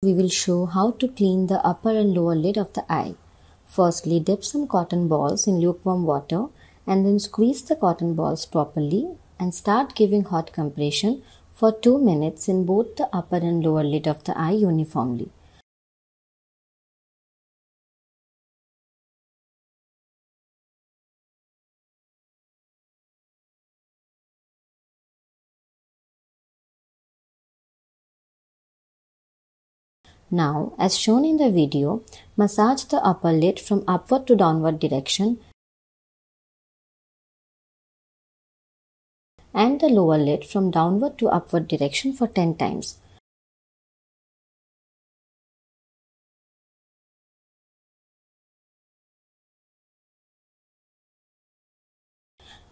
We will show how to clean the upper and lower lid of the eye. Firstly, dip some cotton balls in lukewarm water and then squeeze the cotton balls properly and start giving hot compression for 2 minutes in both the upper and lower lid of the eye uniformly. Now, as shown in the video, massage the upper lid from upward to downward direction and the lower lid from downward to upward direction for 10 times.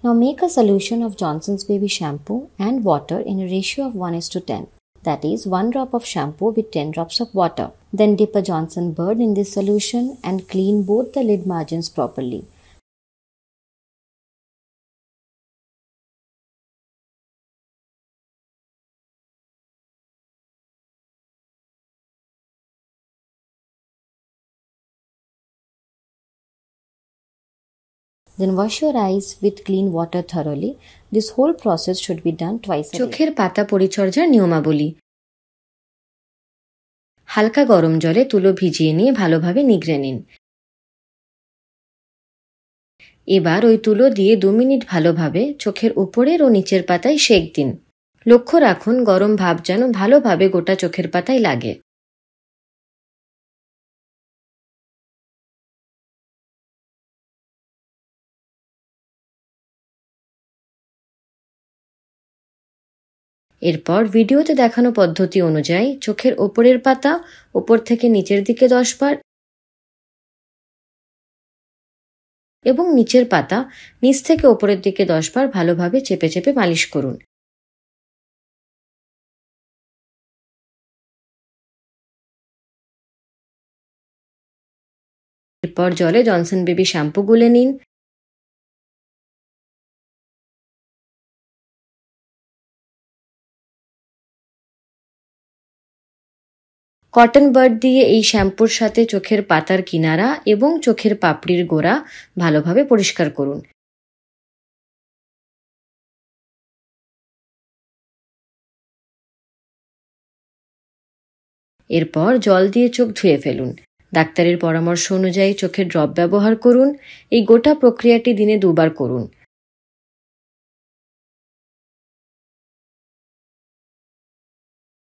Now make a solution of Johnson's Baby shampoo and water in a ratio of 1:10. That is 1 drop of shampoo with 10 drops of water. Then dip a Johnson bird in this solution and clean both the lid margins properly. Then wash your eyes with clean water thoroughly. This whole process should be done twice a day. চোখের পাতা পরিচর্যার নিয়মাবলী। হালকা গরম জলে তুলো ভিজিয়ে নিয়ে ভালোভাবে নিগড়ে নিন। এবার ওই তুলো দিয়ে 2 মিনিট ভালোভাবে চোখের উপরের ও নিচের পাতায় সেঁক দিন। লক্ষ্য রাখুন গরম ভাপ যেন ভালোভাবে গোটা চোখের পাতায় লাগে। এরপর ভিডিওতে দেখানো পদ্ধতি অনুযায়ী চোখের ওপরের পাতা ওপর থেকে নিচের দিকে 10 বার এবং নিচের পাতা নিচ থেকে ওপরের দিকে 10 বার ভালোভাবে চেপে চেপে মালিশ করুন। এরপর জলে জনসন বেবি শ্যাম্পু গুলে নিন। কটন বাড দিয়ে এই শ্যাম্পুর সাথে চোখের পাতার কিনারা এবং চোখের পাপড়ির গোড়া ভালোভাবে পরিষ্কার করুন। এরপর জল দিয়ে চোখ ধুয়ে ফেলুন। ডাক্তারের পরামর্শ অনুযায়ী চোখের ড্রপ ব্যবহার করুন। এই গোটা প্রক্রিয়াটি দিনে 2 বার করুন।